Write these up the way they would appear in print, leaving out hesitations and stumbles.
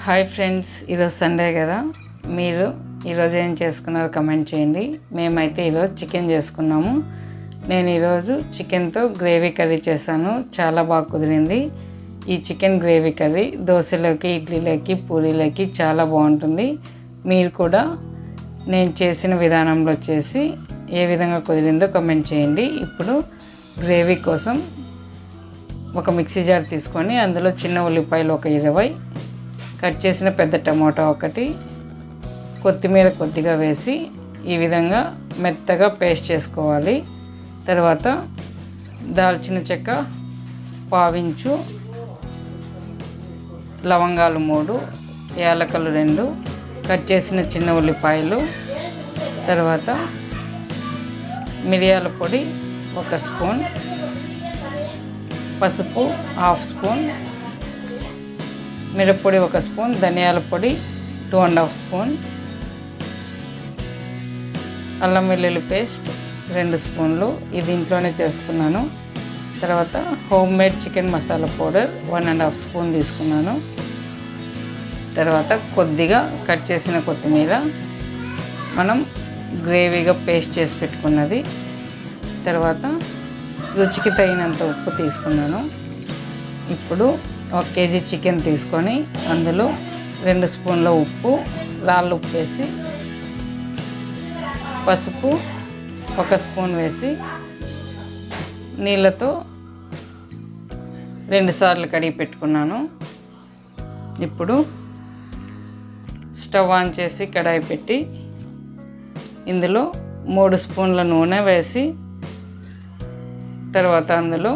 Hi friends, ఈరోజు Sunday కదా. మీరు ఈరోజు ఏం చేసుకున్నారో కమెంట్ చేయండి. మేమైతే ఈరోజు చికెన్ చేసుకున్నాము. నేను ఈరోజు చికెన్తో గ్రేవీ కర్రీ చేశాను. చాలా బాగా కుదిరింది. ఈ చికెన్ గ్రేవీ కర్రీ దోశలోకి, ఇడ్లీలోకి, పూరీలోకి చాలా బాగుంటుంది. మీరు కూడా నేను చేసిన విధానంలో చేసి ఏ విధంగా కుదిరిందో కమెంట్ చేయండి. ఇప్పుడు గ్రేవీ కోసం ఒక మిక్సీ జార్ తీసుకొని అందులో చిన్న ఉల్లిపాయలు ఒక 20, కట్ చేసిన పెద్ద టమోటా ఒకటి, కొత్తిమీర కొద్దిగా వేసి ఈ విధంగా మెత్తగా పేస్ట్ చేసుకోవాలి. తర్వాత దాల్చిన చెక్క పావించు, లవంగాలు 3, యాలకులు 2, కట్ చేసిన చిన్న ఉల్లిపాయలు, తర్వాత మిరియాల పొడి 1 స్పూన్, పసుపు 1/2 స్పూన్, మిరప్పొడి 1 స్పూన్, ధనియాల పొడి 2.5 స్పూన్, అల్లం వెల్లుల్లి పేస్ట్ 2 స్పూన్లు. ఇది ఇంట్లోనే చేసుకున్నాను. తర్వాత home made chicken masala powder 1.5 spoon తీసుకున్నాను. తర్వాత కొద్దిగా కట్ చేసిన కొత్తిమీర, మనం గ్రేవీగా పేస్ట్ చేసి పెట్టుకున్నది. తర్వాత రుచికి తగినంత ఉప్పు తీసుకున్నాను. ఇప్పుడు 1 కేజీ చికెన్ తీసుకొని అందులో 2 స్పూన్ల ఉప్పు, రాళ్ళు ఉప్పు వేసి, పసుపు 1 స్పూన్ వేసి నీళ్ళతో 2 సార్లు కడిగి పెట్టుకున్నాను. ఇప్పుడు స్టవ్ ఆన్ చేసి కడాయి పెట్టి ఇందులో 3 స్పూన్ల నూనె వేసి, తర్వాత అందులో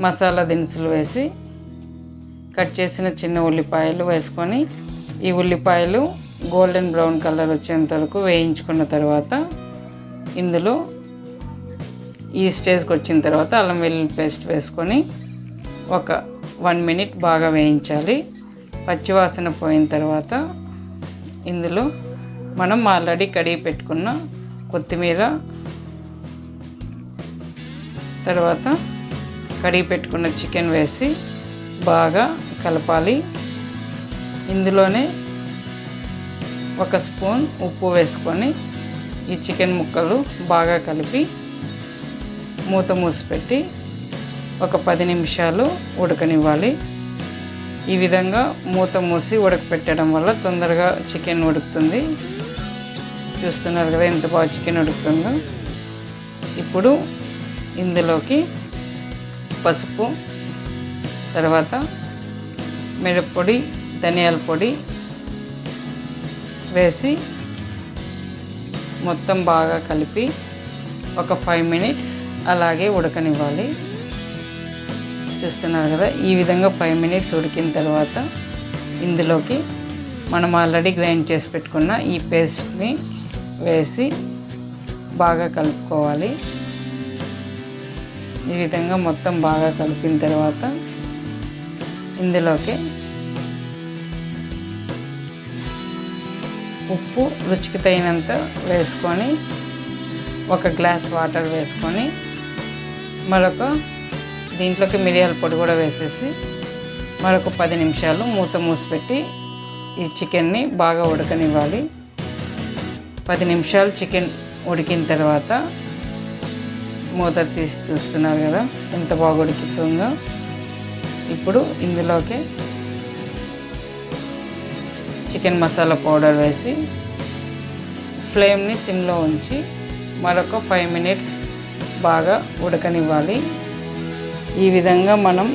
మసాలా దినుసులు వేసి, కట్ చేసిన చిన్న ఉల్లిపాయలు వేసుకొని, ఈ ఉల్లిపాయలు గోల్డెన్ బ్రౌన్ కలర్ వచ్చేంత వరకు వేయించుకున్న తర్వాత ఇందులో ఈ స్టేజ్కి వచ్చిన తర్వాత అల్లం వెల్లుల్లి పేస్ట్ వేసుకొని ఒక 1 మినిట్ బాగా వేయించాలి. పచ్చివాసన పోయిన తర్వాత ఇందులో మనం ఆల్రెడీ కడిగి పెట్టుకున్న కొత్తిమీర, తర్వాత కడిగి పెట్టుకున్న చికెన్ వేసి బాగా కలపాలి. ఇందులోనే 1 స్పూన్ ఉప్పు వేసుకొని ఈ చికెన్ ముక్కలు బాగా కలిపి మూత మూసిపెట్టి ఒక 10 నిమిషాలు ఉడకనివ్వాలి. ఈ విధంగా మూత మూసి ఉడకపెట్టడం వల్ల తొందరగా చికెన్ ఉడుకుతుంది. చూస్తున్నారు కదా ఎంత బాగా చికెన్ ఉడుకుతుందో. ఇప్పుడు ఇందులోకి పసుపు, తర్వాత మిరప్పొడి, ధనియాల పొడి వేసి మొత్తం బాగా కలిపి ఒక 5 మినిట్స్ అలాగే ఉడకనివ్వాలి. చూస్తున్నారు కదా, ఈ విధంగా 5 మినిట్స్ ఉడికిన తర్వాత ఇందులోకి మనం ఆల్రెడీ గ్రైండ్ చేసి పెట్టుకున్న ఈ పేస్ట్ని వేసి బాగా కలుపుకోవాలి. ఈ విధంగా మొత్తం బాగా కలిపిన తర్వాత ఇందులోకి ఉప్పు రుచికి తగినంత వేసుకొని 1 గ్లాస్ వాటర్ వేసుకొని దీంట్లోకి మిరియాల పొడి కూడా వేసేసి మరొక 10 నిమిషాలు మూత మూసిపెట్టి ఈ చికెన్ని బాగా ఉడకనివ్వాలి. 10 నిమిషాలు చికెన్ ఉడికిన తర్వాత మూత తీసి చూస్తున్నారు కదా ఎంత బాగా ఉడుకుతుందో. ఇప్పుడు ఇందులోకి చికెన్ మసాలా పౌడర్ వేసి ఫ్లేమ్ని సిమ్లో ఉంచి మరొక 5 మినిట్స్ బాగా ఉడకనివ్వాలి. ఈ విధంగా మనం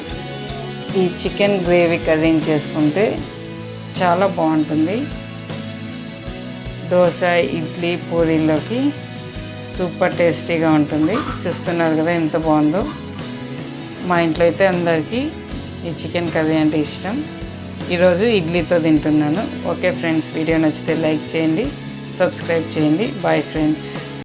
ఈ చికెన్ గ్రేవీ కర్రీని చేసుకుంటే చాలా బాగుంటుంది. దోశ, ఇడ్లీ, పూరీలోకి సూపర్ టేస్టీగా ఉంటుంది. చూస్తున్నారు కదా ఎంత బాగుందో. మా ఇంట్లో అయితే అందరికీ ఈ చికెన్ కర్రీ అంటే ఇష్టం. ఈరోజు ఇడ్లీతో తింటున్నాను. ఓకే ఫ్రెండ్స్, వీడియో నచ్చితే లైక్ చేయండి, సబ్స్క్రైబ్ చేయండి. Bye friends.